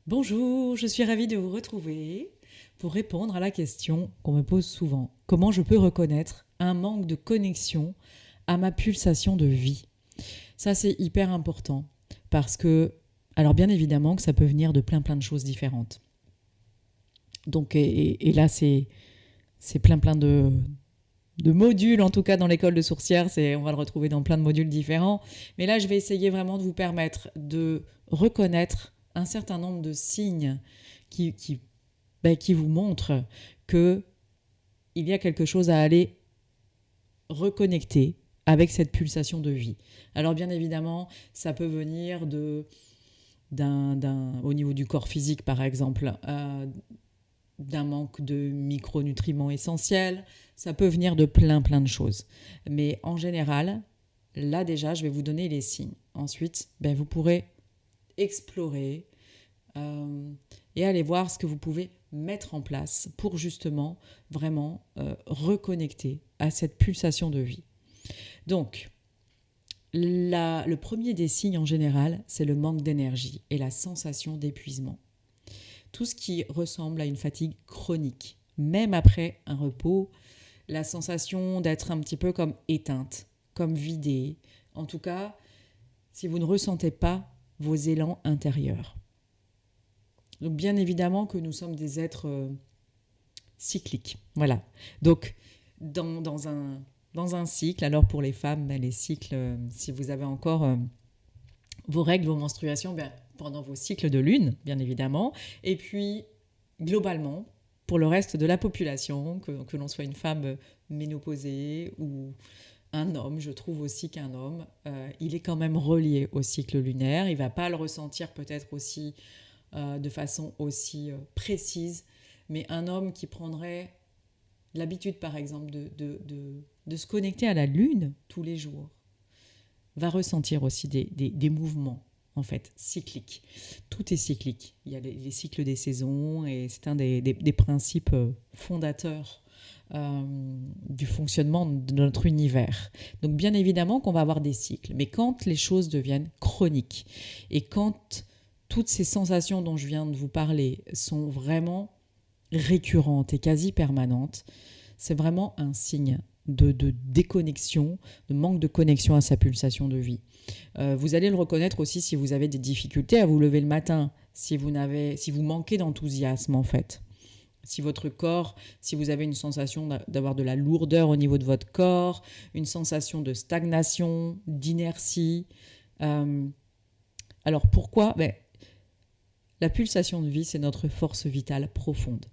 Bonjour, je suis ravie de vous retrouver pour répondre à la question qu'on me pose souvent. Comment je peux reconnaître un manque de connexion à ma pulsation de vie? Ça, c'est hyper important parce que, alors bien évidemment que ça peut venir de plein de choses différentes. Donc, et là, c'est plein de modules, en tout cas dans l'école de sourcière, on va le retrouver dans plein de modules différents. Mais là, je vais essayer vraiment de vous permettre de reconnaître un certain nombre de signes qui vous montrent qu'il y a quelque chose à aller reconnecter avec cette pulsation de vie. Alors bien évidemment, ça peut venir au niveau du corps physique par exemple, d'un manque de micronutriments essentiels, ça peut venir de plein de choses. Mais en général, là déjà, je vais vous donner les signes. Ensuite, vous pourrez explorer et aller voir ce que vous pouvez mettre en place pour justement vraiment reconnecter à cette pulsation de vie. Donc, le premier des signes en général, c'est le manque d'énergie et la sensation d'épuisement. Tout ce qui ressemble à une fatigue chronique, même après un repos, la sensation d'être un petit peu comme éteinte, comme vidée. En tout cas, si vous ne ressentez pas vos élans intérieurs. Donc bien évidemment que nous sommes des êtres cycliques. Voilà. Donc dans un cycle, alors pour les femmes, les cycles, si vous avez encore vos règles, vos menstruations, pendant vos cycles de lune, bien évidemment. Et puis, globalement, pour le reste de la population, que l'on soit une femme ménopausée ou un homme, je trouve aussi qu'un homme, il est quand même relié au cycle lunaire. Il ne va pas le ressentir peut-être aussi de façon aussi précise, mais un homme qui prendrait l'habitude, par exemple, de se connecter à la lune tous les jours, va ressentir aussi des mouvements, en fait, cycliques. Tout est cyclique. Il y a les cycles des saisons et c'est un des principes fondateurs du fonctionnement de notre univers. Donc bien évidemment qu'on va avoir des cycles, mais quand les choses deviennent chroniques et quand toutes ces sensations dont je viens de vous parler sont vraiment récurrentes et quasi permanentes, c'est vraiment un signe de déconnexion, de manque de connexion à sa pulsation de vie. Vous allez le reconnaître aussi si vous avez des difficultés à vous lever le matin, si vous manquez d'enthousiasme en fait. Si votre corps, si vous avez une sensation d'avoir de la lourdeur au niveau de votre corps, une sensation de stagnation, d'inertie. Alors pourquoi la pulsation de vie, c'est notre force vitale profonde.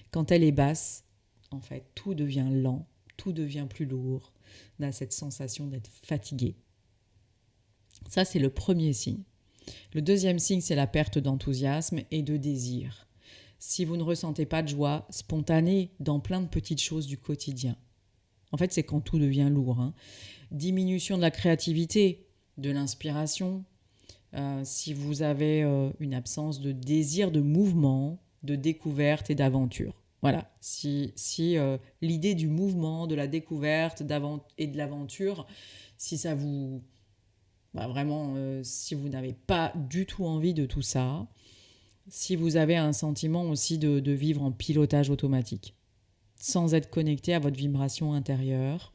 Quand elle est basse, en fait, tout devient lent, tout devient plus lourd. On a cette sensation d'être fatigué. Ça, c'est le premier signe. Le deuxième signe, c'est la perte d'enthousiasme et de désir. Si vous ne ressentez pas de joie spontanée dans plein de petites choses du quotidien. En fait, c'est quand tout devient lourd. Diminution de la créativité, de l'inspiration. Si vous avez une absence de désir de mouvement, de découverte et d'aventure. Voilà, si l'idée du mouvement, de la découverte et de l'aventure, si ça vous... vraiment, si vous n'avez pas du tout envie de tout ça, si vous avez un sentiment aussi de vivre en pilotage automatique, sans être connecté à votre vibration intérieure,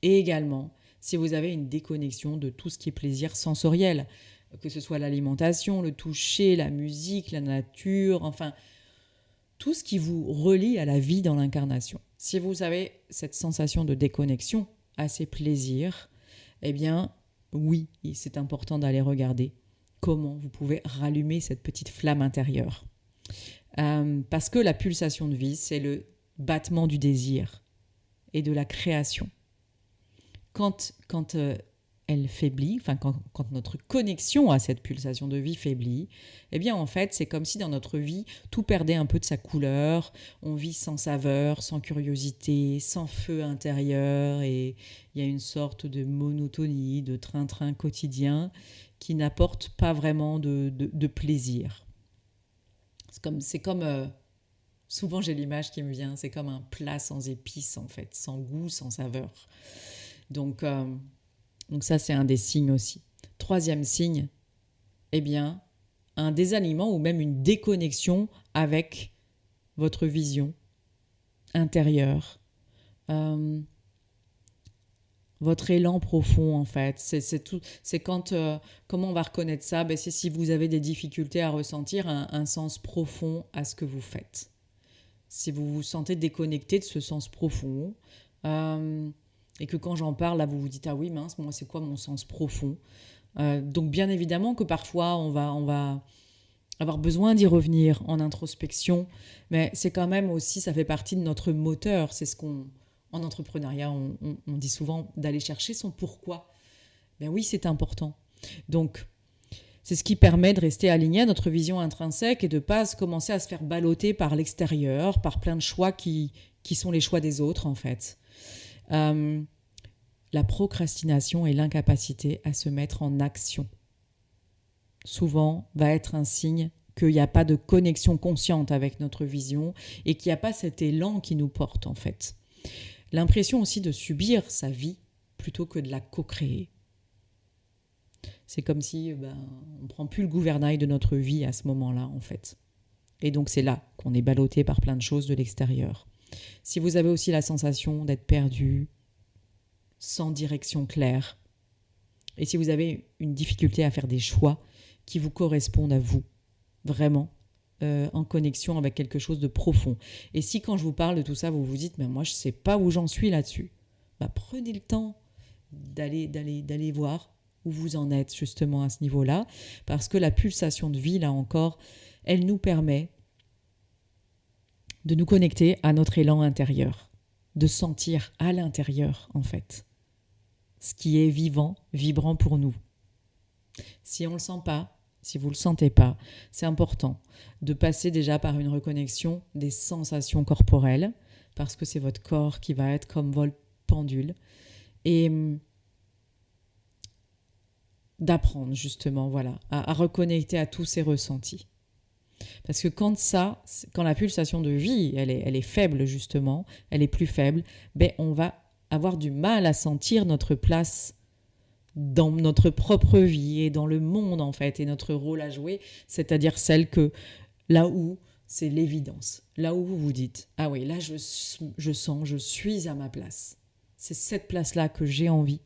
et également si vous avez une déconnexion de tout ce qui est plaisir sensoriel, que ce soit l'alimentation, le toucher, la musique, la nature, enfin, tout ce qui vous relie à la vie dans l'incarnation. Si vous avez cette sensation de déconnexion à ces plaisirs, eh bien, oui, c'est important d'aller regarder comment vous pouvez rallumer cette petite flamme intérieure. Parce que la pulsation de vie, c'est le battement du désir et de la création. Quand elle faiblit, enfin quand notre connexion à cette pulsation de vie faiblit, eh bien en fait c'est comme si dans notre vie tout perdait un peu de sa couleur, on vit sans saveur, sans curiosité, sans feu intérieur et il y a une sorte de monotonie, de train-train quotidien qui n'apporte pas vraiment de plaisir. Souvent j'ai l'image qui me vient, c'est comme un plat sans épices en fait, sans goût, sans saveur. Donc ça, c'est un des signes aussi. Troisième signe, eh bien, un désalignement ou même une déconnexion avec votre vision intérieure, votre élan profond en fait. C'est tout. C'est quand comment on va reconnaître ça? C'est si vous avez des difficultés à ressentir un sens profond à ce que vous faites. Si vous vous sentez déconnecté de ce sens profond, et que quand j'en parle, là vous vous dites ah oui mince, moi c'est quoi mon sens profond? Donc bien évidemment que parfois on va avoir besoin d'y revenir en introspection, mais c'est quand même aussi, ça fait partie de notre moteur. C'est ce qu'on, en entrepreneuriat, on dit souvent d'aller chercher son pourquoi. Ben oui, c'est important. Donc, c'est ce qui permet de rester aligné à notre vision intrinsèque et de ne pas commencer à se faire balloter par l'extérieur, par plein de choix qui sont les choix des autres, en fait. La procrastination et l'incapacité à se mettre en action, souvent, va être un signe qu'il n'y a pas de connexion consciente avec notre vision et qu'il n'y a pas cet élan qui nous porte, en fait. L'impression aussi de subir sa vie plutôt que de la co-créer. C'est comme si on ne prend plus le gouvernail de notre vie à ce moment-là, en fait. Et donc, c'est là qu'on est ballotté par plein de choses de l'extérieur. Si vous avez aussi la sensation d'être perdu, sans direction claire, et si vous avez une difficulté à faire des choix qui vous correspondent à vous, vraiment, en connexion avec quelque chose de profond. Et si quand je vous parle de tout ça, vous vous dites, mais moi je ne sais pas où j'en suis là-dessus, prenez le temps d'aller voir où vous en êtes justement à ce niveau-là, parce que la pulsation de vie, là encore, elle nous permet de nous connecter à notre élan intérieur, de sentir à l'intérieur, en fait, ce qui est vivant, vibrant pour nous. Si on ne le sent pas, si vous ne le sentez pas, c'est important de passer déjà par une reconnexion des sensations corporelles, parce que c'est votre corps qui va être comme vol pendule, et d'apprendre justement à reconnecter à tous ces ressentis. Parce que quand la pulsation de vie, elle est faible justement, elle est plus faible, on va avoir du mal à sentir notre place dans notre propre vie et dans le monde en fait, et notre rôle à jouer, c'est-à-dire celle que là où c'est l'évidence, là où vous vous dites ah oui, là je sens, je suis à ma place, c'est cette place-là que j'ai envie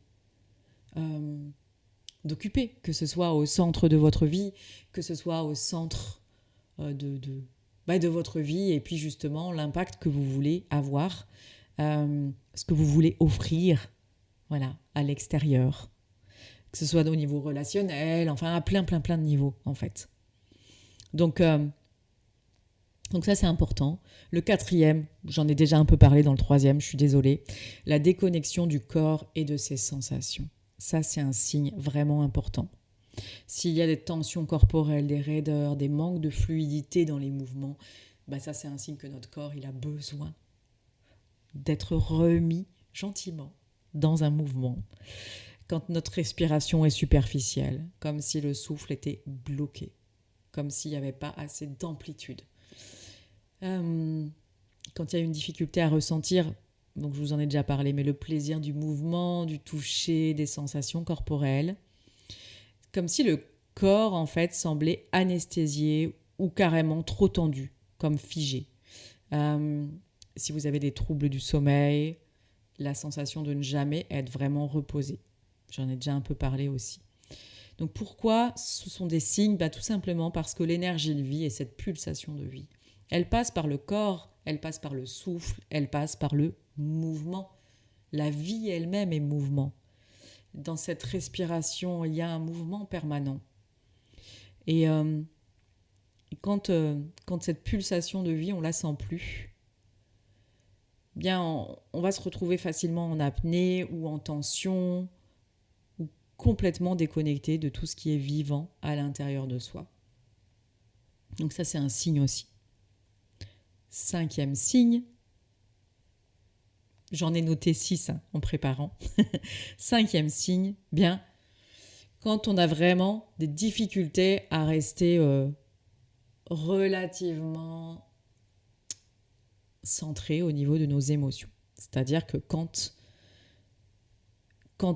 d'occuper, que ce soit au centre de votre vie, que ce soit au centre de votre vie, et puis justement l'impact que vous voulez avoir, ce que vous voulez offrir à l'extérieur, que ce soit au niveau relationnel, enfin à plein de niveaux en fait. Donc ça c'est important. Le quatrième, j'en ai déjà un peu parlé dans le troisième, je suis désolée, la déconnexion du corps et de ses sensations. Ça c'est un signe vraiment important. S'il y a des tensions corporelles, des raideurs, des manques de fluidité dans les mouvements, ça c'est un signe que notre corps il a besoin d'être remis gentiment dans un mouvement. Quand notre respiration est superficielle, comme si le souffle était bloqué, comme s'il n'y avait pas assez d'amplitude. Quand il y a une difficulté à ressentir, donc je vous en ai déjà parlé, mais le plaisir du mouvement, du toucher, des sensations corporelles, comme si le corps en fait semblait anesthésié ou carrément trop tendu, comme figé. Si vous avez des troubles du sommeil, la sensation de ne jamais être vraiment reposé. J'en ai déjà un peu parlé aussi. Donc pourquoi ce sont des signes ? Tout simplement parce que l'énergie de vie et cette pulsation de vie, elle passe par le corps, elle passe par le souffle, elle passe par le mouvement. La vie elle-même est mouvement. Dans cette respiration, il y a un mouvement permanent. Et quand cette pulsation de vie, on ne la sent plus, on va se retrouver facilement en apnée ou en tension, ou complètement déconnecté de tout ce qui est vivant à l'intérieur de soi. Donc ça, c'est un signe aussi. 5e signe, j'en ai noté 6 en préparant. 5e signe, quand on a vraiment des difficultés à rester relativement centré au niveau de nos émotions. C'est-à-dire que quand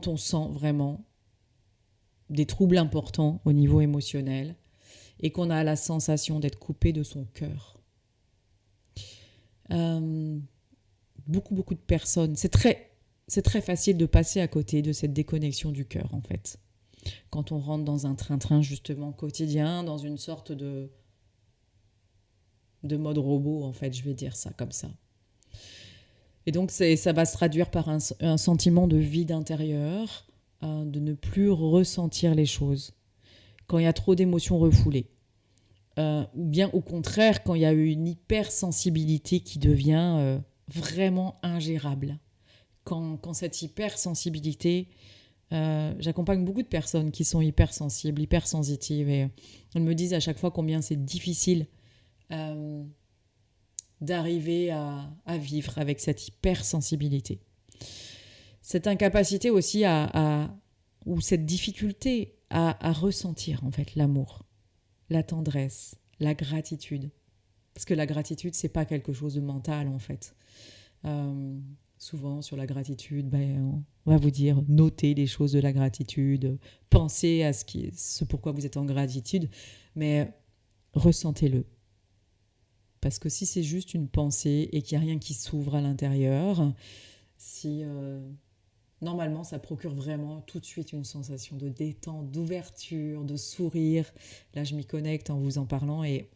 on sent vraiment des troubles importants au niveau émotionnel et qu'on a la sensation d'être coupé de son cœur. Beaucoup de personnes, c'est très facile de passer à côté de cette déconnexion du cœur en fait. Quand on rentre dans un train-train justement quotidien, dans une sorte de mode robot en fait, je vais dire ça comme ça. Et donc ça va se traduire par un sentiment de vide intérieur, de ne plus ressentir les choses. Quand il y a trop d'émotions refoulées. Ou bien au contraire, quand il y a une hypersensibilité qui devient vraiment ingérable. Quand cette hypersensibilité... j'accompagne beaucoup de personnes qui sont hypersensibles, hypersensitives, et elles me disent à chaque fois combien c'est difficile d'arriver à vivre avec cette hypersensibilité. Cette incapacité aussi ou cette difficulté à ressentir en fait l'amour, la tendresse, la gratitude. Parce que la gratitude, c'est pas quelque chose de mental en fait. Souvent sur la gratitude, on va vous dire notez les choses de la gratitude, pensez à ce pourquoi vous êtes en gratitude, mais ressentez-le. Parce que si c'est juste une pensée et qu'il n'y a rien qui s'ouvre à l'intérieur, normalement ça procure vraiment tout de suite une sensation de détente, d'ouverture, de sourire. Là je m'y connecte en vous en parlant et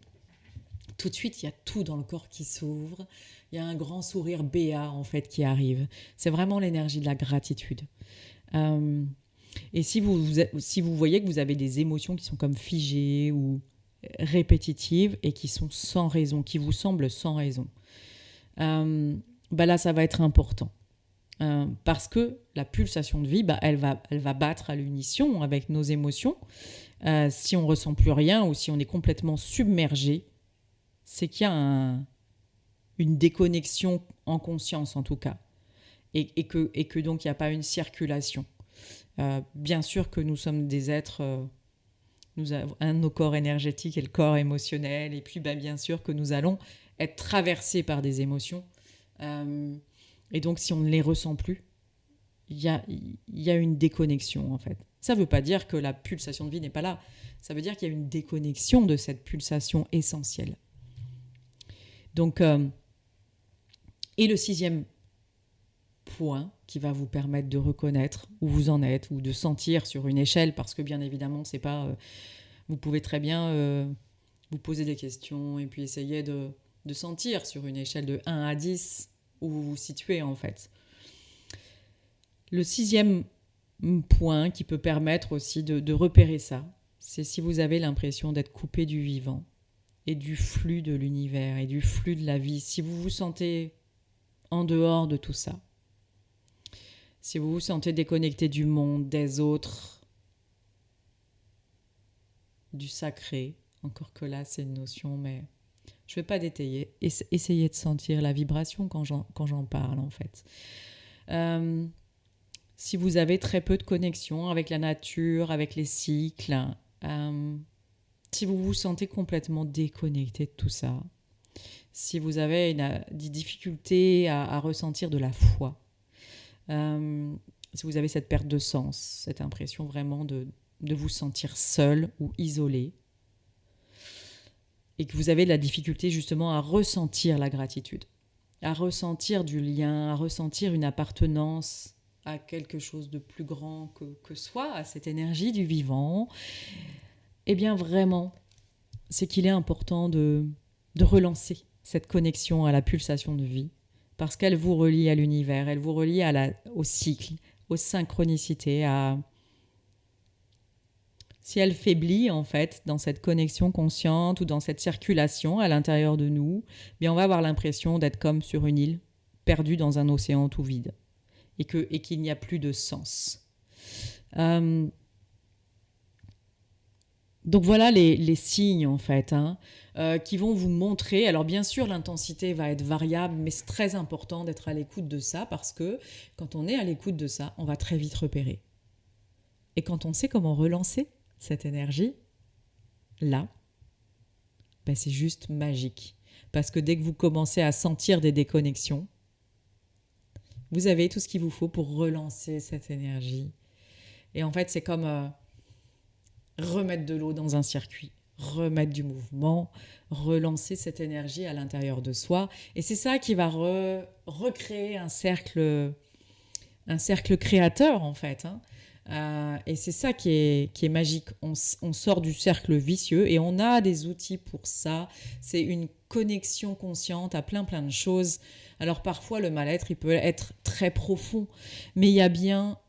tout de suite il y a tout dans le corps qui s'ouvre. Il y a un grand sourire béat en fait qui arrive. C'est vraiment l'énergie de la gratitude. Et si vous voyez que vous avez des émotions qui sont comme figées ou répétitives et qui sont sans raison, qui vous semblent sans raison, là ça va être important. Parce que la pulsation de vie, elle va battre à l'unisson avec nos émotions. Si on ne ressent plus rien ou si on est complètement submergé, c'est qu'il y a une déconnexion en conscience en tout cas. Et que donc il n'y a pas une circulation. Bien sûr que nous sommes des êtres, nous avons un de nos corps énergétiques et le corps émotionnel, et puis bien sûr que nous allons être traversés par des émotions. Et donc si on ne les ressent plus, il y a une déconnexion en fait. Ça ne veut pas dire que la pulsation de vie n'est pas là. Ça veut dire qu'il y a une déconnexion de cette pulsation essentielle. Donc, et le 6e point qui va vous permettre de reconnaître où vous en êtes ou de sentir sur une échelle, parce que bien évidemment, c'est pas... vous pouvez très bien vous poser des questions et puis essayer de sentir sur une échelle de 1 à 10 où vous vous situez en fait. Le 6e point qui peut permettre aussi de repérer ça, c'est si vous avez l'impression d'être coupé du vivant et du flux de l'univers et du flux de la vie, si vous vous sentez en dehors de tout ça, si vous vous sentez déconnecté du monde, des autres, du sacré, encore que là c'est une notion, mais je ne vais pas détailler, essayez de sentir la vibration quand j'en parle en fait. Si vous avez très peu de connexion avec la nature, avec les cycles, si vous vous sentez complètement déconnecté de tout ça, si vous avez des difficultés à ressentir de la foi, si vous avez cette perte de sens, cette impression vraiment de vous sentir seul ou isolé, et que vous avez de la difficulté justement à ressentir la gratitude, à ressentir du lien, à ressentir une appartenance à quelque chose de plus grand que soi, à cette énergie du vivant, eh bien vraiment, c'est qu'il est important de relancer cette connexion à la pulsation de vie, parce qu'elle vous relie à l'univers, elle vous relie au cycle, aux synchronicités, si elle faiblit en fait dans cette connexion consciente ou dans cette circulation à l'intérieur de nous, bien on va avoir l'impression d'être comme sur une île, perdue dans un océan tout vide, et qu'il n'y a plus de sens. Donc voilà les signes en fait qui vont vous montrer. Alors bien sûr l'intensité va être variable, mais c'est très important d'être à l'écoute de ça, parce que quand on est à l'écoute de ça, on va très vite repérer. Et quand on sait comment relancer cette énergie, là, c'est juste magique. Parce que dès que vous commencez à sentir des déconnexions, vous avez tout ce qu'il vous faut pour relancer cette énergie. Et en fait, c'est comme remettre de l'eau dans un circuit, remettre du mouvement, relancer cette énergie à l'intérieur de soi. Et c'est ça qui va recréer un cercle créateur en fait. Hein. Et c'est ça qui est magique. On sort du cercle vicieux et on a des outils pour ça. C'est une connexion consciente à plein de choses. Alors parfois le mal-être il peut être très profond, mais il y a bien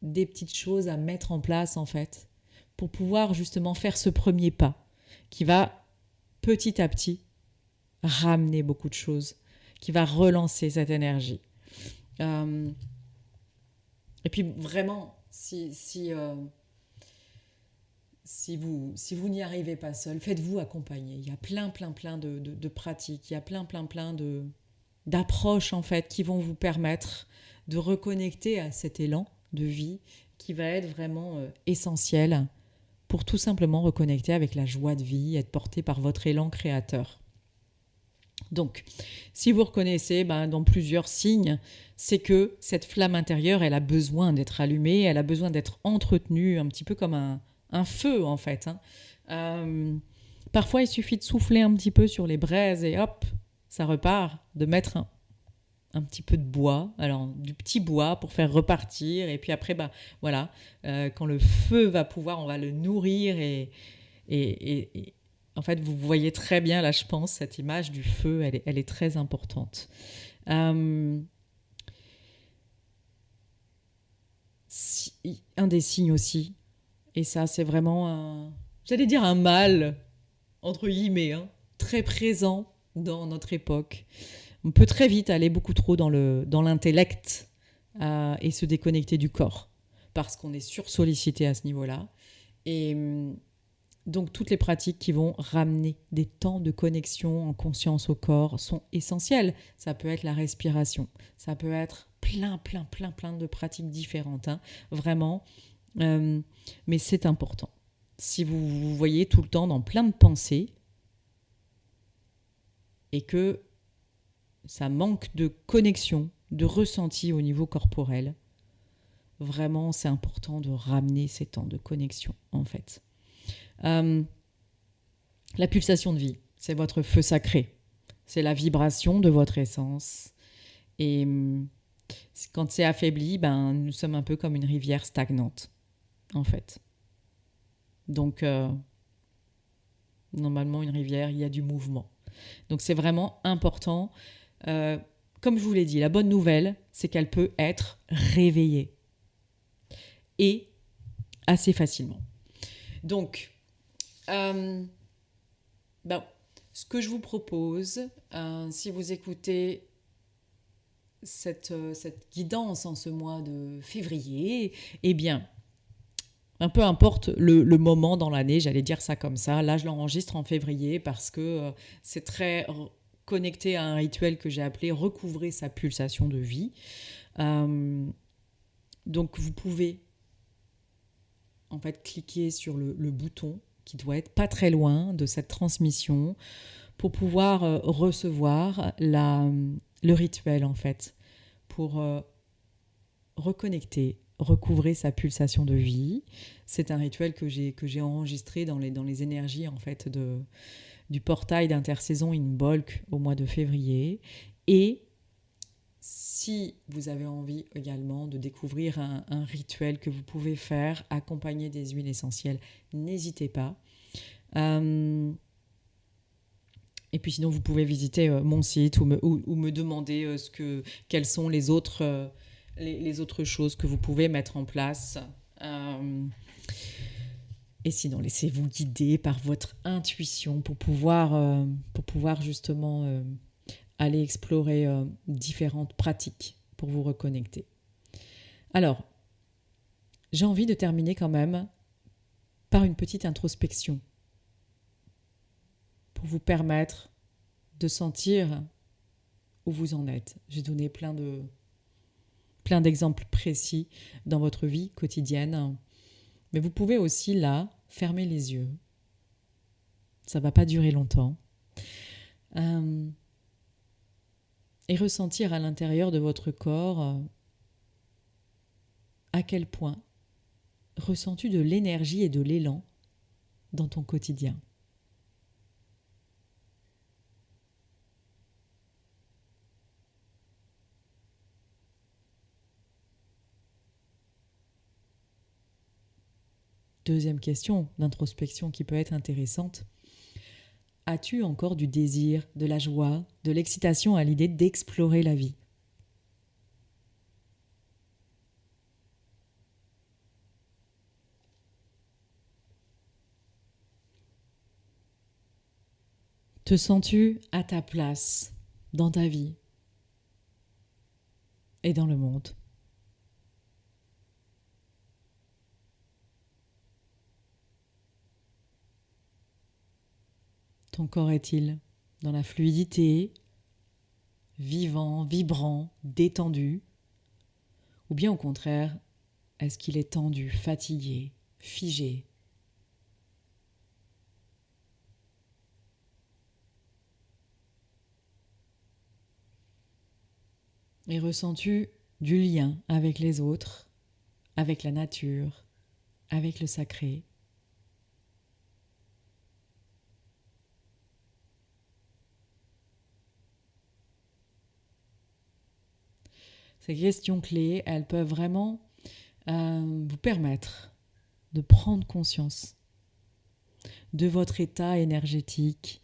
des petites choses à mettre en place en fait pour pouvoir justement faire ce premier pas qui va petit à petit ramener beaucoup de choses, qui va relancer cette énergie. Et puis vraiment, si vous n'y arrivez pas seul, faites-vous accompagner. Il y a plein de pratiques, il y a plein d'approches en fait qui vont vous permettre de reconnecter à cet élan de vie qui va être vraiment essentiel pour tout simplement reconnecter avec la joie de vie, être porté par votre élan créateur. Donc, si vous reconnaissez dans plusieurs signes, c'est que cette flamme intérieure, elle a besoin d'être allumée, elle a besoin d'être entretenue, un petit peu comme un feu en fait. Hein. Parfois, il suffit de souffler un petit peu sur les braises et hop, ça repart, de mettre un petit peu de bois, alors du petit bois pour faire repartir. Et puis après, voilà, quand le feu va pouvoir, on va le nourrir et en fait, vous voyez très bien, là, je pense, cette image du feu, elle est très importante. Un des signes aussi, et ça, c'est vraiment, j'allais dire un mal, entre guillemets, hein, très présent dans notre époque. On peut très vite aller beaucoup trop dans l'intellect et se déconnecter du corps, parce qu'on est sursollicité à ce niveau-là. Et donc toutes les pratiques qui vont ramener des temps de connexion en conscience au corps sont essentielles. Ça peut être la respiration, ça peut être plein de pratiques différentes, hein, vraiment. Mais c'est important. Si vous vous voyez tout le temps dans plein de pensées et que ça manque de connexion, de ressenti au niveau corporel, vraiment c'est important de ramener ces temps de connexion en fait. La pulsation de vie, c'est votre feu sacré. C'est la vibration de votre essence. Et quand c'est affaibli, nous sommes un peu comme une rivière stagnante, en fait. Donc, normalement, une rivière, il y a du mouvement. Donc, c'est vraiment important. Comme je vous l'ai dit, la bonne nouvelle, c'est qu'elle peut être réveillée. Et assez facilement. Donc, ce que je vous propose, si vous écoutez cette guidance en ce mois de février, eh bien, peu importe le moment dans l'année, j'allais dire ça comme ça, là je l'enregistre en février parce que c'est très connecté à un rituel que j'ai appelé recouvrer sa pulsation de vie. Donc vous pouvez en fait cliquer sur le bouton qui doit être pas très loin de cette transmission pour pouvoir recevoir le rituel en fait, pour reconnecter, recouvrer sa pulsation de vie. C'est un rituel que j'ai enregistré dans les énergies en fait du portail d'intersaison in bulk au mois de février. Et si vous avez envie également de découvrir un rituel que vous pouvez faire accompagné des huiles essentielles, n'hésitez pas. Et puis sinon, vous pouvez visiter mon site ou me demander quelles sont les autres choses que vous pouvez mettre en place. Et sinon, laissez-vous guider par votre intuition pour pouvoir justement aller explorer différentes pratiques pour vous reconnecter. Alors, j'ai envie de terminer quand même par une petite introspection pour vous permettre de sentir où vous en êtes. J'ai donné plein d'exemples précis dans votre vie quotidienne, mais vous pouvez aussi là fermer les yeux. Ça ne va pas durer longtemps. Et ressentir à l'intérieur de votre corps à quel point ressens-tu de l'énergie et de l'élan dans ton quotidien. Deuxième question d'introspection qui peut être intéressante. As-tu encore du désir, de la joie, de l'excitation à l'idée d'explorer la vie ? Te sens-tu à ta place dans ta vie et dans le monde ? Ton corps est-il dans la fluidité, vivant, vibrant, détendu ? Ou bien au contraire, est-ce qu'il est tendu, fatigué, figé ? Et ressens-tu du lien avec les autres, avec la nature, avec le sacré ? Ces questions clés, elles peuvent vraiment vous permettre de prendre conscience de votre état énergétique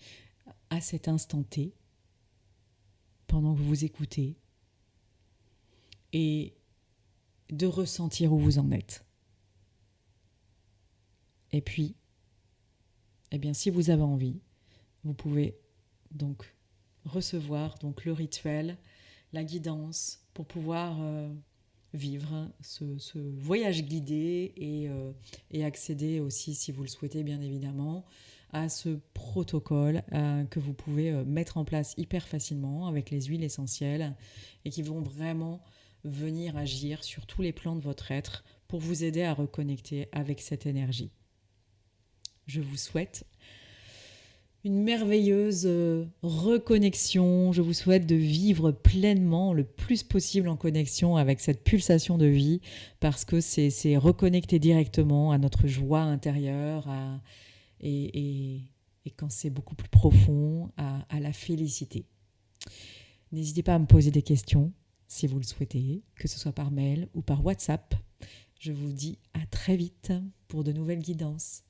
à cet instant T, pendant que vous vous écoutez, et de ressentir où vous en êtes. Et puis, eh bien, si vous avez envie, vous pouvez donc recevoir donc, le rituel, la guidance pour pouvoir vivre ce voyage guidé et accéder aussi, si vous le souhaitez bien évidemment, à ce protocole que vous pouvez mettre en place hyper facilement avec les huiles essentielles et qui vont vraiment venir agir sur tous les plans de votre être pour vous aider à reconnecter avec cette énergie. Je vous souhaite une merveilleuse reconnexion. Je vous souhaite de vivre pleinement le plus possible en connexion avec cette pulsation de vie parce que c'est reconnecter directement à notre joie intérieure et quand c'est beaucoup plus profond, à la félicité. N'hésitez pas à me poser des questions si vous le souhaitez, que ce soit par mail ou par WhatsApp. Je vous dis à très vite pour de nouvelles guidances.